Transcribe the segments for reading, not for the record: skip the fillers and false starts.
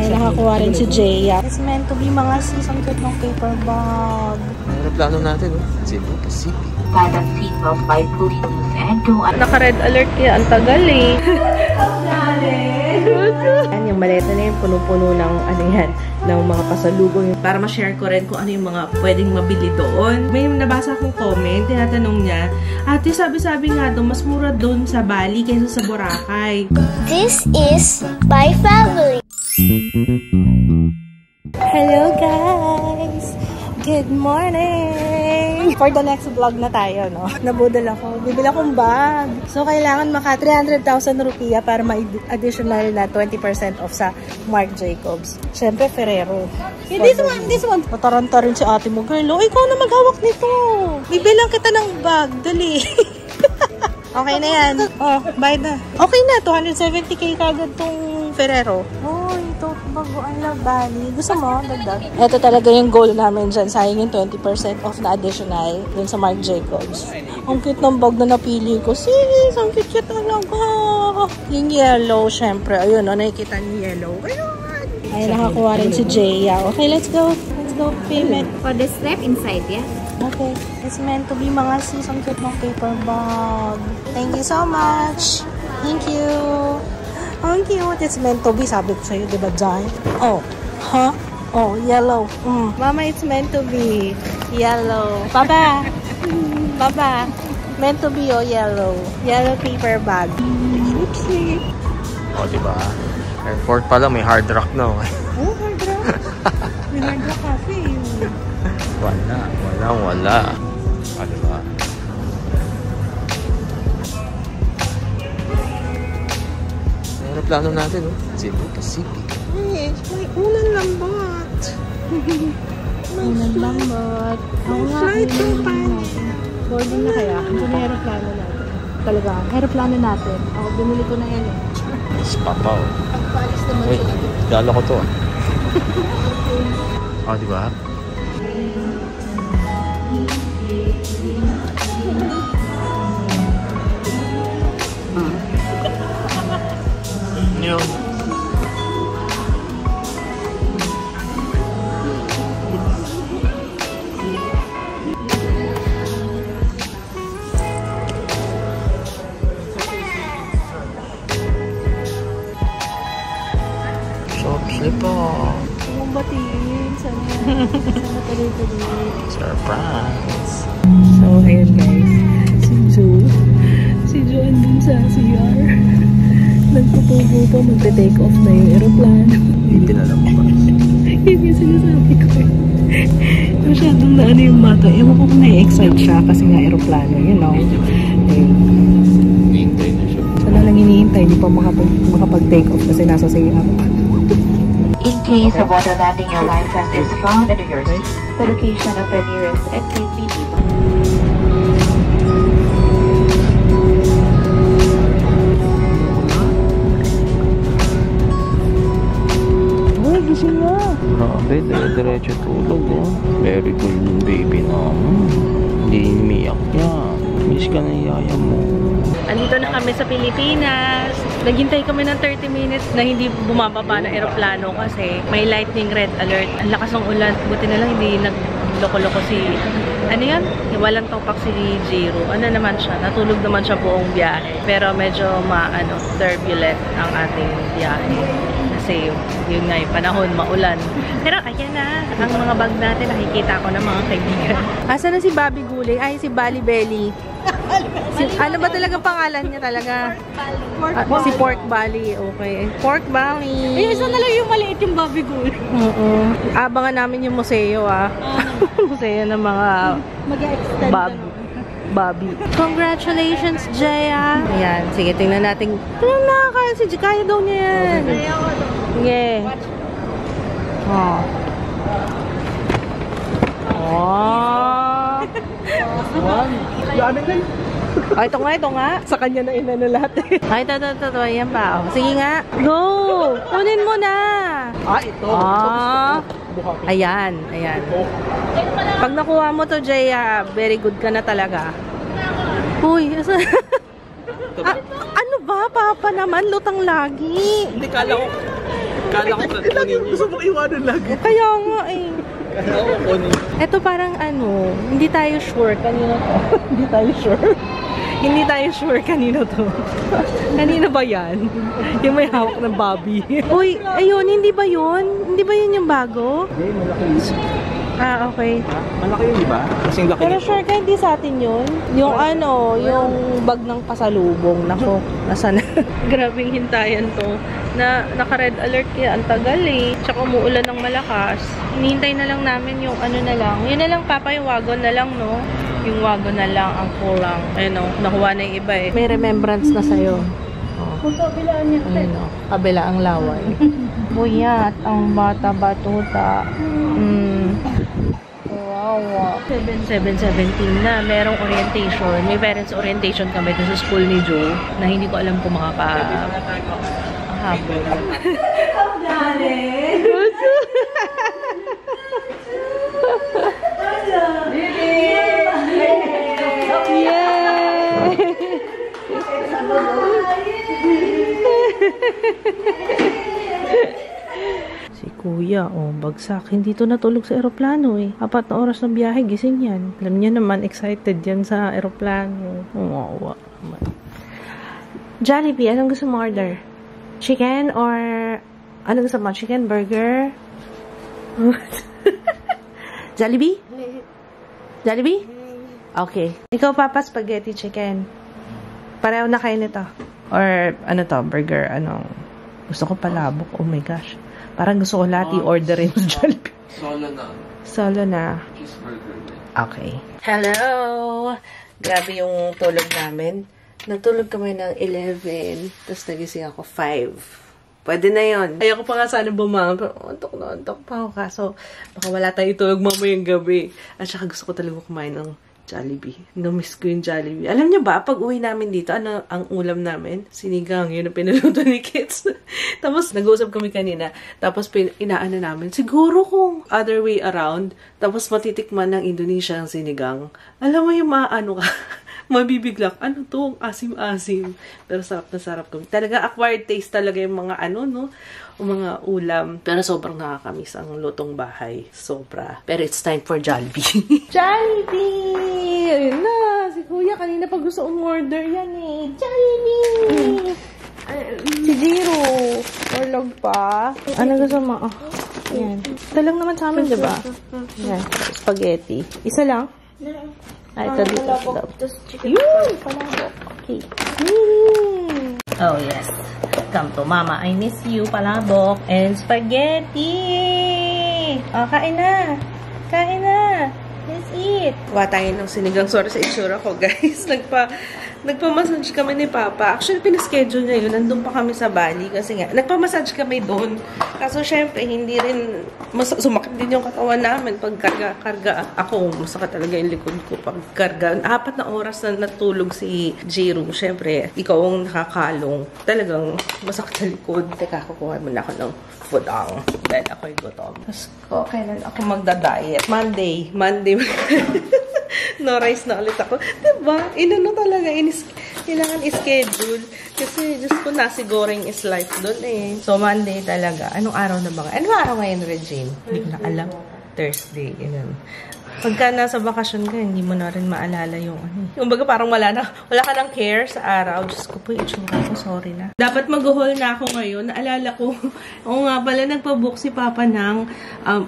Ay, nakakuha rin si Jaya. It's meant to be mga season kit ng paper bag. Ano plano natin, no? Cebu Pacific. Naka-red alert kaya ang tagal eh. Yan, yung maleta na yun, puno-puno ng ano yan, ng mga pasalubong. Para ma-share ko rin kung ano yung mga pwedeng mabili doon. May nabasa akong comment, tinatanong niya, ate, sabi-sabi nga doon, mas mura doon sa Bali kaysa sa Boracay. This is my family. Hello guys! Good morning! For the next vlog na tayo, no? Nabudol ako. Bibili akong bag. So, kailangan maka 300,000 rupiya para ma-additional na 20% off sa Marc Jacobs. Siyempre, Ferrero. This one. Mataranta rin si ate mo, girl. Oh, ikaw na maghawak nito. Bibilang kita ng bag. Dali. Okay na yan. Oh, buy na. Okay na. 270k kagad tong Ferrero. Oh, ito. Baguan na Bali. Gusto mo? Dagdag. Ito talaga yung goal namin dyan. Sayang yung 20% off na additional dun sa Marc Jacobs. Ang cute ng bag na napili ko. Sis, ang cute talaga. Yung yellow, syempre. Ayun, no, nakikita niyo yellow. Ayun. Ay, nakakuha rin si Jaya. Okay, let's go. Let's go. Payment. For the strap inside, yeah? Okay. It's meant to be mga season cute ng paper bag. Thank you so much. Thank you. Ang cute. It's meant to be. Sabi ko sa'yo, diba, Jai? Oh. Huh? Oh, yellow. Mama, it's meant to be. Yellow. Papa. Papa. Meant to be, oh, yellow. Yellow paper bag. Oopsie. O, diba? Airport pala, may hard rock na. Oh, hard rock. May hard rock cafe. Wala. O, diba? Ano plano natin, no? Cebu Pacific. Ay, may unang lambat. Unang lambat. Flight to Paris. Boarding na kaya? Ito na yung aeroplano natin. Talaga, aeroplano natin. Ako, binili ko na yan eh. Spapa, oh. Pagpalis naman wait, sila. dalo ko to, ah. O, diba? Yun. Slipo. Huwag batiin. Sana tuloy-tuloy. Surprise. So, ayun guys. Si Jo andun sa CR. Nagpupugo pa. Magte-take off na yung aeroplano. Hindi na lang ba? Yun yung sinasabi ko. Masyadong na ano yung mata. Ewan ko kung na-excite siya kasi nga aeroplano. You know. Ayun. Hihintay na siya. Sana lang hinihintay. Hindi pa makapag-take off kasi nasa CR. In case of water landing, your life vest is found under your seat. The location of the nearest exit may be. Uy, gising na. Grabe, diretso tulog, oh. Very good yung baby naman. Hindi umiyak yan. Miss ka na yaya mo. Andito na kami sa Pilipinas. Naghintay kami ng 30 minutes na hindi bumababa ng aeroplano kasi may lightning red alert. Ang lakas ng ulan. Buti na lang hindi nagloko-loko si... Ano yan? Walang topak si Jiro. Ano naman siya? Natulog naman siya buong biyahe. Pero medyo turbulent ang ating biyahe. Kasi yun nga yung panahon, maulan. Pero ayan na, ang mga bag natin nakikita ko ng mga kaibigan. Asa na si Bobby Gulay? Ay, si Bali Belly. Ano ba talaga pangalan niya talaga? Si Pork Belly. Okay. Pork Belly. Ay, isa na lang yung maliit yung Bobby Gulay. Oo. Abangan namin yung museo, ah. Museo ng mga Mag-extend Bobby. Congratulations, Jaya! Ayan. Sige, tingnan natin. Tingnan na, kaya daw niya yan. Kaya ko to. Sige. Oh. Oh. Ay, ito nga. Sa kanya na inano lahat. Ay, ito. Ayan pa. Sige nga. Go! Kunin mo na. Ito. Ayan. Pag nakuha mo to, Jaya, very good ka na talaga. Uy, ano ba? Papa naman, lutang lagi. Hindi, kala Kala ko kunin niyo. Gusto mo iwanan lagi. Kaya nga eh. Kala ko kunin. Ito parang ano, hindi tayo sure kanino to. Hindi tayo sure. Hindi tayo sure kanino to. Kanino ba yan? Yung may hawak ng Bobby. Uy, ayun, hindi ba yun? Hindi ba yun yung bago? Hindi, malaki yun. Ah, okay. Malaki yun, di ba? Kasing laki Pero nito. sure ka hindi sa atin yun? Yung ano, yung bag ng pasalubong. Nako, nasa na? Grabing hintayan to. Na naka-red alert kaya ang tagal eh. Tsaka umuulan ng malakas. Hinihintay na lang namin yung ano na lang. Yun na lang, Papa, yung wagon na lang, no? Yung wagon na lang ang kulang. Ayun, no? Nakuha na yung iba eh. May remembrance na sa'yo. Kung kabilaan niya. Ayun, no? Kabila ang laway. Buyat, ang bata-batuta. Wow. 7:17 na. Merong orientation. May parents orientation kami sa school ni Joe na hindi ko alam kung makakahabol. Si Kuya, oh, bagsak. Hindi to natulog sa eroplano eh. 4 na oras ng biyahe, gising yan. Alam niya naman, excited yan sa eroplano. Wow. Jollibee, anong gusto mo order? Chicken or... Anong gusto mo? Chicken, burger? Jollibee? Jollibee? Okay. Ikaw, Papa, spaghetti chicken. Pareho na kayo nito. Or ano to, burger, ano... Gusto ko palabok. Oh my gosh. Parang gusto ko lahat i-orderin sa Jollibee. Solo na. Cheeseburger. Okay. Hello! Grabe yung tulog namin. Nagtulog kami ng 11. Tapos nagising ako 5. Pwede na yun. Ayoko pa nga sana bumangon. Pero antok pa ako. Kaso baka wala tayong tulog mamayang gabi. At saka gusto ko talaga kumain ng Jollibee. Namiss ko yung Jollibee. Alam niyo ba, pag uwi namin dito, ano ang ulam namin? Sinigang. Yun ang pinuluto ni Kids. Tapos, nag-uusap kami kanina. Tapos, inaano namin, siguro kung other way around, tapos matitikman ng Indonesia ang sinigang. Alam mo yung maano ka, mabibiglak. Ano to? Asim-asim. Pero sarap na sarap kami. Talaga, acquired taste talaga yung mga ano, no? O mga ulam. Pero sobrang nakakamiss ang lutong bahay. Sobra. Pero it's time for Jollibee. Jollibee! Ayun na. Si Kuya kanina pa gusto umorder yan eh. Jollibee! Si Jiro. Orlog pa. Ano gusto mo? Oh, ayan. Ito lang naman sa amin, diba? Ayan. Spaghetti. Isa lang? Ito dito. Yun! Palabok. Okay. Oh, yes. Come to Mama. I miss you, palabok. And spaghetti! Oh, kain na! Kain na! Let's eat! Kuha tayo ng sinigang. Sorry sa itsura ko, guys. Nagpa-massage kami ni Papa. Actually, pinaschedule niya yun. Nandun pa kami sa Bali. Kasi nga, nagpa-massage kami doon. Kaso, syempre, hindi rin... sumakit din yung katawan namin. Pag karga ako, masakit talaga yung likod ko. Pag karga, 4 na oras na natulog si Jiro. Syempre, ikaw ang nakakalong. Talagang masakit sa likod. Teka, kukuha muna ako ng foodang. Dahil ako'y gutom. Tapos, kailan ako magda-diet? Monday. No rice na ulit ako. Diba? Inano talaga. Kailangan i-schedule. Kasi, just ko nasi goreng is life doon eh. So, Monday talaga. Anong araw na ba? Anong araw ngayon, Regine? Hindi ko na alam. Thursday. Ganun. Pagka nasa bakasyon ka, hindi mo na rin maalala yung ano. Yung baga parang wala ka ng care sa araw. Diyos ko po, itsura ko. Sorry na. Dapat mag-haul na ako ngayon. Naalala ko, oo nga pala, nagpa-book si Papa ng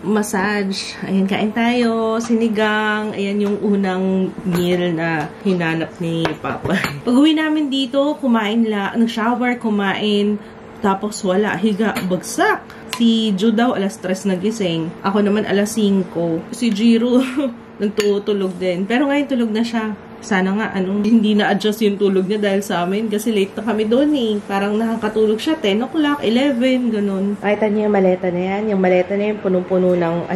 massage. Ayan, kain tayo. Sinigang. Ayan yung unang meal na hinanap ni Papa. Pag-uwi namin dito, kumain nag-shower, kumain. Tapos wala, higa, bagsak. Si Jude daw, alas 3 nagising. Ako naman, alas 5. Si Jiro, nagtutulog din. Pero ngayon, tulog na siya. Sana nga, hindi na-adjust yung tulog niya dahil sa amin. Kasi late na kami doon eh. Parang nakakatulog siya, 10 o'clock, 11, ganun. Nakita niyo yung maleta na yan? Yung maleta na yan, punong-puno ng,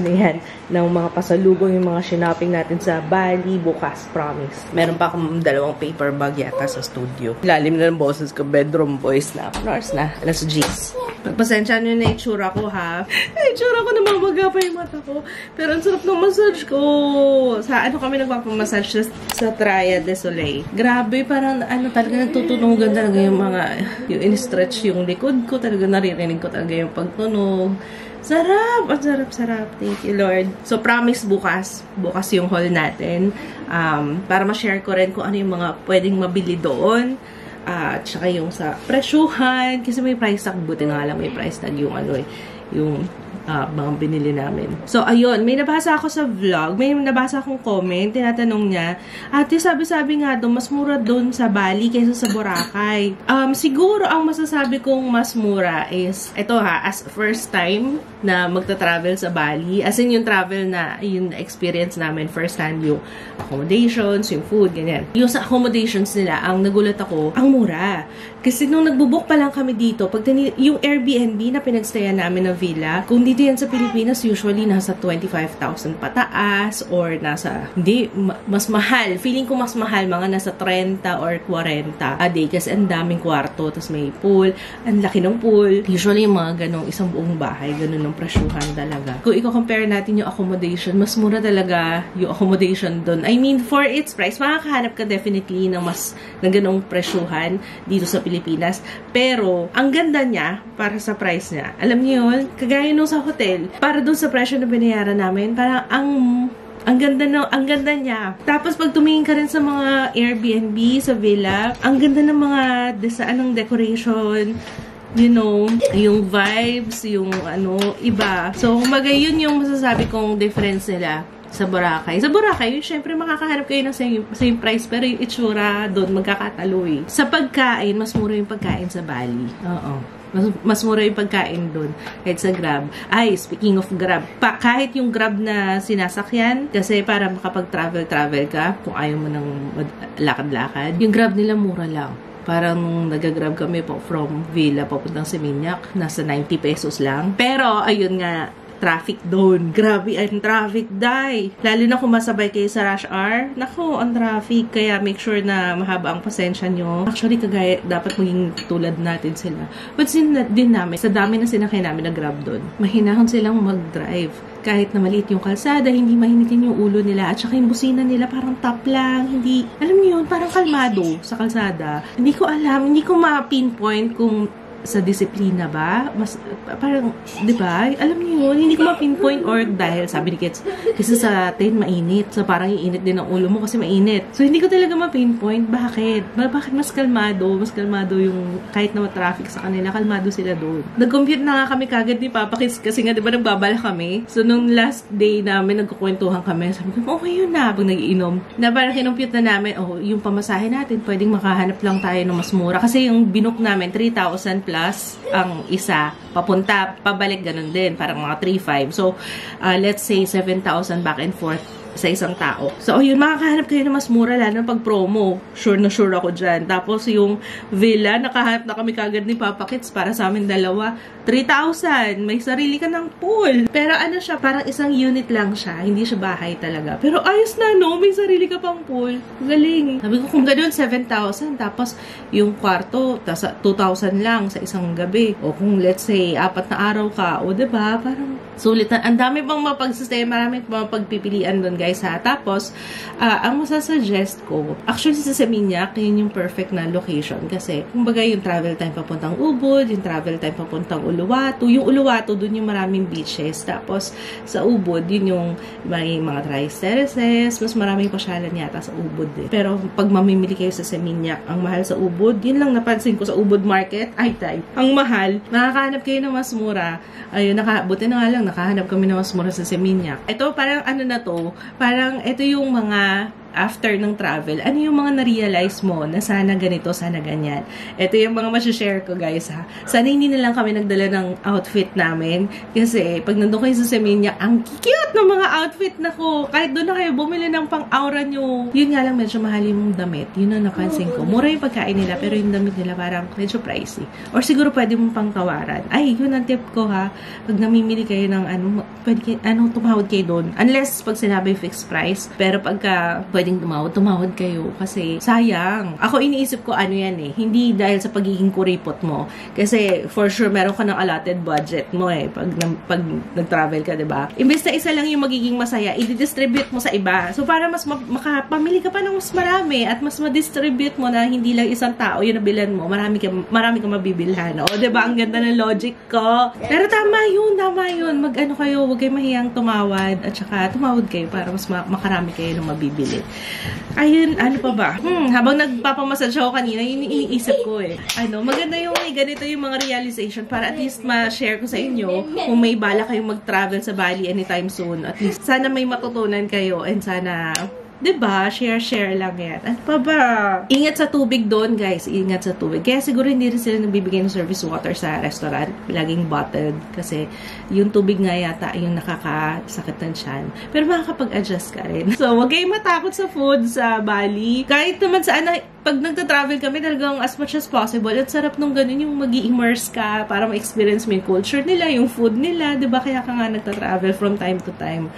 ng mga pasalubong, yung mga shinoping natin sa Bali, bukas, promise. Meron pa akong 2 paper bag yata sa studio. Lalim na ng boses ko, bedroom voice na. Nurse na, alas G's. Pagpasensya nyo na itsura ko, ha? Itsura ko, namamaga pa yung mata ko. Pero ang sarap ng massage ko. Sa kami nagpapamassage sa Praia de Soleil. Grabe, parang talaga nagtutunugan talaga yung yung in-stretch yung likod ko. Talaga naririnig ko talaga yung pagtunog. Sarap! Ang sarap. Thank you, Lord. So, promise bukas yung haul natin. Para ma-share ko rin kung ano yung mga pwedeng mabili doon. Tsaka yung sa presyuhan. Kasi may price tag. Buti nga lang may price tag yung yung mga binili namin. So, ayun. May nabasa ako sa vlog. May nabasa akong comment. Tinatanong niya, ate, sabi-sabi nga doon, mas mura doon sa Bali kaysa sa Boracay. Siguro, ang masasabi kong mas mura is, ito as first time na magta-travel sa Bali. As in, yung travel na, yung experience namin, first hand yung accommodations, yung food, ganyan. Yung sa accommodations nila, ang nagulat ako, ang mura. Kasi nung nagbubook pa lang kami dito, yung Airbnb na pinagstayan namin na villa, kung dito yan sa Pilipinas, usually nasa 25,000 pataas or nasa, mas mahal. Feeling ko mas mahal, mga nasa 30 or 40 a day kasi ang daming kwarto, tapos may pool, ang laki ng pool. Usually yung mga ganong isang buong bahay, ganon ng presyuhan talaga. Kung i-compare natin yung accommodation, mas mura talaga yung accommodation doon. I mean, for its price, makakahanap ka definitely ng ganong presyuhan dito sa Pilipinas. Pero, ang ganda niya, para sa price niya, alam niyo yun, kagaya nung sa hotel, para doon sa presyo na binayaran namin, parang ang ganda niya. Tapos pag tumingin ka rin sa mga Airbnb, sa villa, ang ganda ng mga decoration, you know, yung vibes, yung iba. So, kumbaga yun yung masasabi kong difference nila sa Boracay. Sa Boracay, syempre makakahanap kayo ng same price, pero yung itsura doon magkakatalo eh. Sa pagkain, mas mura yung pagkain sa Bali. Oo. Mas mura yung pagkain doon kahit sa Grab. Ay, speaking of Grab, kahit yung Grab na sinasakyan, kasi para makapag-travel ka, kung ayaw mo ng lakad-lakad, yung Grab nila mura lang. Parang nag-grab kami po from Villa papuntang Seminyak, nasa 90 pesos lang. Pero, ayun nga, traffic doon. Grabe ang traffic, day. Lalo na kung masabay kayo sa rush hour. Naku, ang traffic. Kaya make sure na mahaba ang pasensya nyo. Actually, kagaya, dapat maging tulad natin sila. But din namin, sa dami na sinakay namin na Grab doon, mahinahon silang mag-drive. Kahit na maliit yung kalsada, hindi mahinitin yung ulo nila. At saka yung busina nila parang top lang. Hindi, alam niyo yun, parang kalmado sa kalsada. Hindi ko alam, hindi ko ma-pinpoint kung sa disiplina ba? Mas, parang, di ba? Alam niyo yun, hindi ko ma-pinpoint or dahil, sabi ni Kits, kasi sa atin mainit. So, parang iinit din ang ulo mo kasi mainit. So, hindi ko talaga ma-pinpoint. Bakit? Bakit mas kalmado? Mas kalmado yung, kahit na traffic sa kanila, kalmado sila doon. Nag-compute na nga kami kagad ni Papa Kits kasi nga, di ba, nagbabala kami. So, nung last day namin, nagkukwentuhan kami. Sabi ko, okay yun na, pag nag-iinom. Na parang kinumpute na namin, yung pamasahe natin, pwedeng makahanap lang tayo ng mas mura. Kasi yung binook namin, 3,000 plus ang isa, papunta, pabalik, ganun din, parang mga 3,500. So, let's say 7,000 back and forth sa isang tao. So, yun, makakahanap kayo na mas mura, lalo na pag promo. Sure na sure ako dyan. Tapos, yung villa, nakahanap na kami kagad ni Papa Kits para sa amin dalawa. 3,000. May sarili ka ng pool. Pero ano siya, parang isang unit lang siya. Hindi siya bahay talaga. Pero ayos na, no? May sarili ka pang pool. Galing. Sabi ko, kung ganun, 7,000. Tapos, yung kwarto, 2,000 lang sa isang gabi. O kung, let's say, 4 na araw ka. O, diba? Parang sulit na. Ang dami pang mapagsistema. Marami pang mapagpipilian doon, guys, ha? Tapos, ang masasuggest ko, actually, sa Seminyak, yun yung perfect na location. Kasi, kumbaga, yung travel time papuntang Ubud, yung travel time papuntang Uluwatu. Yung Uluwatu, dun yung maraming beaches. Tapos, sa Ubud, yun yung may mga rice terraces. Mas maraming pasyalan yata sa Ubud eh. Pero, pag mamimili kayo sa Seminyak, ang mahal sa Ubud, yun lang napansin ko sa Ubud Market. Ay, ang mahal. Nakakahanap kayo ng mas mura. Ayun, buti na nga lang, nakahanap kami ng mas mura sa Seminyak. Ito, parang ano na to, parang ito yung mga after ng travel, ano yung mga na-realize mo na sana ganito, sana ganyan. Ito yung mga masashare ko, guys, ha. Sana hindi na lang kami nagdala ng outfit namin. Kasi, pag nandun kayo sa Seminyak, ang cute ng mga outfit na ko. Kahit doon na kayo bumili ng pang-aura nyo. Yun nga lang, medyo mahal yung damit. Yun ang napansin ko. Mura yung pagkain nila, pero yung damit nila parang medyo pricey. Or siguro pwede mong pang tawaran. Ay, yun ang tip ko, ha. Pag namimili kayo ng pwede tumawad kayo doon. Unless, pag sinabi fixed price. Pero pagka pwede pwedeng tumawad kayo kasi sayang. Ako iniisip ko ano yan eh, hindi dahil sa pagiging kuripot mo. Kasi for sure meron ka ng allotted budget mo eh pag nag-travel ka, 'di ba? Imbes na isa lang yung magiging masaya, i-distribute mo sa iba. So para mas makapamili ka pa ng mas marami at mas ma-distribute mo na hindi lang isang tao yung nabilan mo, marami kang mabibilhan. O 'di ba? Ang ganda ng logic ko. Pero tama yun. Mag-ano kayo, huwag kayo mahiyang tumawad at saka tumawad kayo para mas makarami kayo ng mabibili. Ayun, ano pa ba? Habang nagpapamassage ako kanina, yun iniisip ko eh. Maganda yung ganito yung mga realization para at least ma-share ko sa inyo kung may bala kayong mag-travel sa Bali anytime soon. At least, sana may matutunan kayo and sana, diba? Share lang yan. Ano pa ba? Ingat sa tubig doon, guys. Ingat sa tubig. Kaya siguro hindi rin sila nagbibigay ng service water sa restaurant. Laging bottled. Kasi yung tubig nga yata yung nakakasakit ng tiyan. Pero makakapag-adjust ka rin. So, huwag kayong matakot sa food sa Bali. Kahit naman saan, pag nagta-travel kami, talagang as much as possible. At sarap nung ganun yung mag-i-immerse ka para ma-experience mo yung culture nila, yung food nila. Diba? Kaya ka nga nagta-travel from time to time.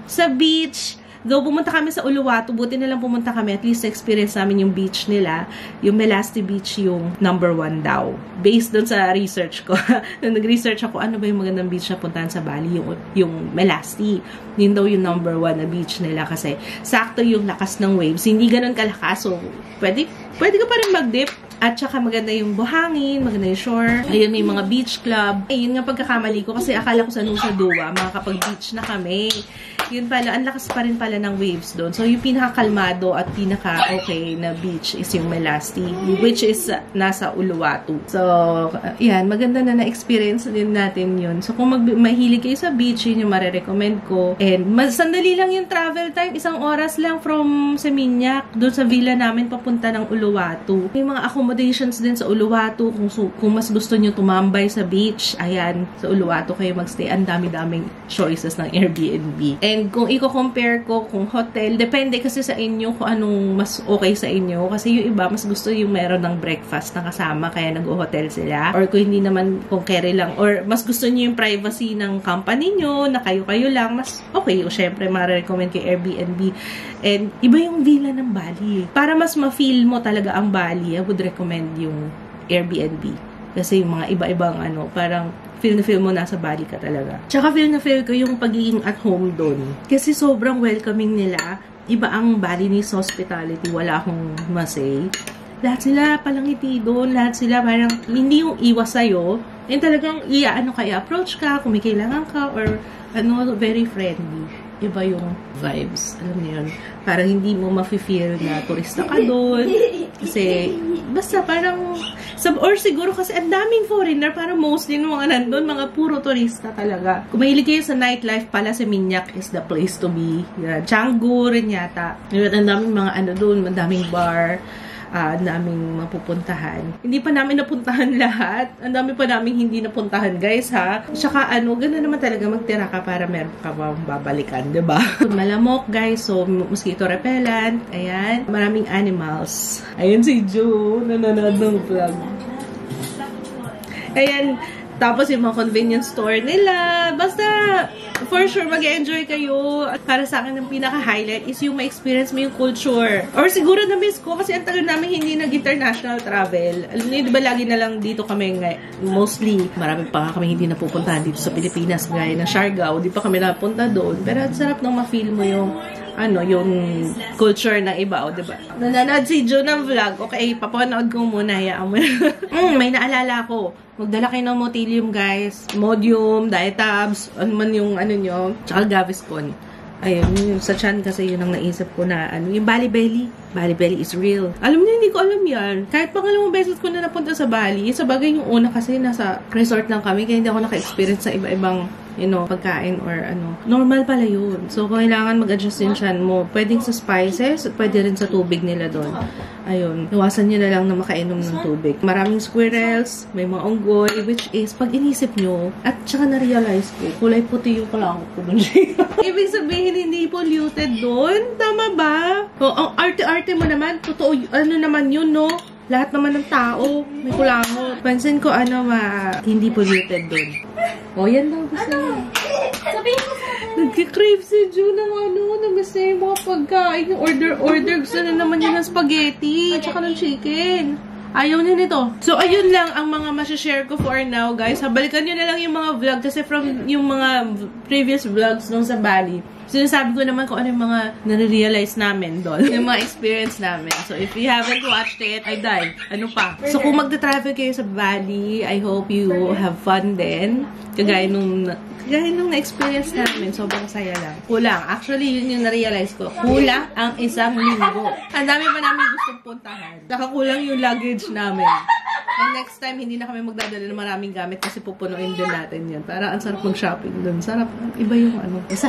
Sa beach, though pumunta kami sa Uluwatu, buti na lang pumunta kami, at least experience namin yung beach nila. Yung Melasti Beach yung #1 daw. Based doon sa research ko. Nung nag-research ako, ano ba yung magandang beach na puntahan sa Bali? Yung Melasti. Yun daw yung #1 na beach nila kasi sakto yung lakas ng waves. Hindi ganun kalakas. So, pwede ka pa rin mag-dip. At saka maganda yung buhangin, maganda yung shore. Ayun, may mga beach club. Ayun nga pagkakamali ko kasi akala ko sa Nusa Dua, makakapag-beach na kami. Yun pala, ang lakas pa rin pala ng waves doon. So, yung pinaka-kalmado at pinaka-okay na beach is yung Melasti, which is nasa Uluwatu. So, yan, maganda na na-experience din natin yun. So, kung mahilig kayo sa beach, yun yung marirecommend ko. And, sandali lang yung travel time. 1 oras lang from Seminyak, doon sa villa namin papunta ng Uluwatu. Yung mga accommodations din sa Uluwatu, kung mas gusto nyo tumambay sa beach, ayan, sa Uluwatu kayo magstay. Ang dami-daming choices ng Airbnb. And kung i-compare ko kung hotel, depende kasi sa inyo kung anong mas okay sa inyo. Kasi yung iba, mas gusto yung meron ng breakfast na kasama, kaya nag-hotel sila. Or kung hindi naman, kung carry lang. Or mas gusto nyo yung privacy ng company nyo, na kayo-kayo lang, mas okay. O syempre, ma-recommend kay Airbnb. And iba yung villa ng Bali. Para mas ma-feel mo talaga ang Bali, I would recommend yung Airbnb. Kasi yung mga iba-ibang parang feel na feel mo nasa Bali ka talaga. Tsaka feel na feel ko yung pagiging at home doon. Kasi sobrang welcoming nila. Iba ang Balinese hospitality. Wala akong masay. Lahat sila palangiti doon. Lahat sila parang hindi yung iwas sa'yo. And talagang approach ka kung may kailangan ka or very friendly. Iba yung vibes. Alam niyo yun? Parang hindi mo ma-feel na turista ka doon. Kasi, basta parang, or siguro kasi ang daming foreigner, parang mostly ng mga nandun, mga puro turista talaga. Kung mahilig kayo sa nightlife pala, Seminyak is the place to be. Yan. Canggu rin yata. Ang daming mga doon, ang daming bar. Naming mapupuntahan. Hindi pa namin napuntahan lahat. Ang dami pa namin hindi napuntahan, guys, ha? Tsaka, gano'n naman talaga magtira ka para meron ka babalikan, diba? Malamok, guys. So, mosquito repellent. Ayan. Maraming animals. Ayan si Ju. Nanonood ng vlog. Ayan. Tapos yung mga convenience store nila. Basta, for sure, mag-enjoy kayo. At para sa akin, ang pinaka-highlight is yung ma-experience mo yung culture. Or siguro na-miss ko kasi ang tagal namin hindi nag-international travel. Alam niyo, di ba lagi na lang dito kami mostly. Marami pa nga kami hindi napupuntahan dito sa Pilipinas. Gaya ng Siargao. Di pa kami napunta doon. Pero ang sarap nang ma-feel mo yung yung culture ng iba, diba? Nanonood si June ng vlog. Okay, papanood ko muna. Hayaan mo. May naalala ko. Magdala kayo ng Motilium, guys. Modium, Diatabs, ano man yung nyo. Tsaka Gaviscon. Ayun, sa chan kasi yun ang naisip ko na yung Bali Belly. Bali Belly is real. Alam niyo, hindi ko alam yan. Kahit pangalawang beses ko na napunta sa Bali, sa bagay yung una kasi nasa resort lang kami, kaya hindi ako naka-experience sa iba-ibang pagkain or normal pala yun. So, kailangan mag-adjust yung chan mo. Pwedeng sa spices, pwede rin sa tubig nila doon. Ayun. Iwasan nyo na lang na makainom ng tubig. Maraming squirrels, may mga unggoy, which is, pag inisip nyo, at saka na-realize ko, kulay puti yung kalangkot ko doon. Ibig sabihin, hindi polluted doon? Tama ba? Ang arte-arte mo naman, totoo, naman yun, no? Lahat naman ng tao, may kulangot. Pansin ko, hindi polluted doon. Yan daw gusto niya. Sabihin mo sa Nagkikrave si Ju ng namiss na yung mga pagkain. Order. Gusto na naman yun ng spaghetti. Tsaka ng chicken. Ayaw niya nito. So, ayun lang ang mga masashare ko for now, guys. Balikan nyo na lang yung mga vlog kasi from yung mga previous vlogs nung sa Bali. Sinasabi ko naman kung ano yung mga nare-realize namin doon. Yung mga experience namin. So, if you haven't watched it, I died. Ano pa? So, kung magta-travel kayo sa Bali, I hope you have fun din. Kagaya nung na-experience namin, sobrang saya lang. Kulang. Actually, yun yung na-realize ko. Kulang ang isang linggo. Ang dami pa namin gustong puntahan. Nakakulang yung luggage namin. And next time, hindi na kami magdadala ng maraming gamit kasi pupunuin din natin yun. Para ang sarap mag-shopping dun. Sarap. Iba yung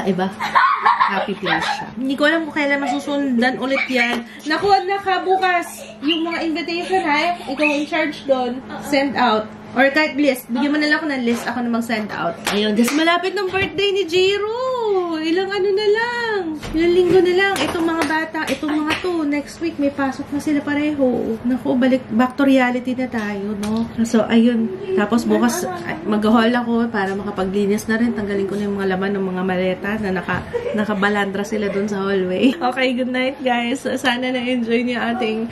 iba. Happy place siya. Hindi ko alam kung kailan masusundan ulit yan. Naku, nakabukas yung mga invitation, ha? Ikaw in charge doon. Send out. Or kahit list. Bigyan mo na lang ako ng list. Ako na mag-send out. Ayun. Kasi malapit ng birthday ni Jiro. Ilang na lang. Ilang linggo na lang. Itong mga bata. Itong mga to. Next week, may pasok na sila pareho. Naku, back to reality na tayo, no? So, ayun. Tapos bukas, mag-haul ako para makapaglinis na rin. Tanggalin ko na yung mga laman ng mga maleta na nakabalandra sila dun sa hallway. Okay, good night, guys. Sana na-enjoy niyo ating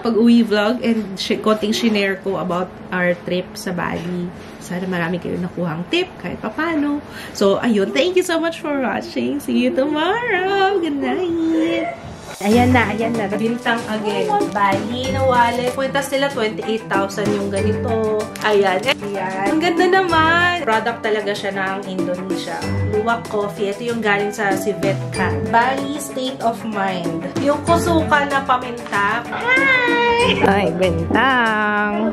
pag-uwi vlog and konting shinare ko about our trip sa Bali. Sana marami kayo nakuhang tip kahit papano. So, ayun. Thank you so much for watching. See you tomorrow. Good night. Ayan na. Bintang again. Bali na wallet. Kwentas nila 28,000 yung ganito. Ayan. Ang ganda naman. Product talaga siya ng Indonesia. Luwak coffee. Ito yung galing sa Civetka. Bali State of Mind. Yung kusuka na paminta. Hi! Ay, bintang.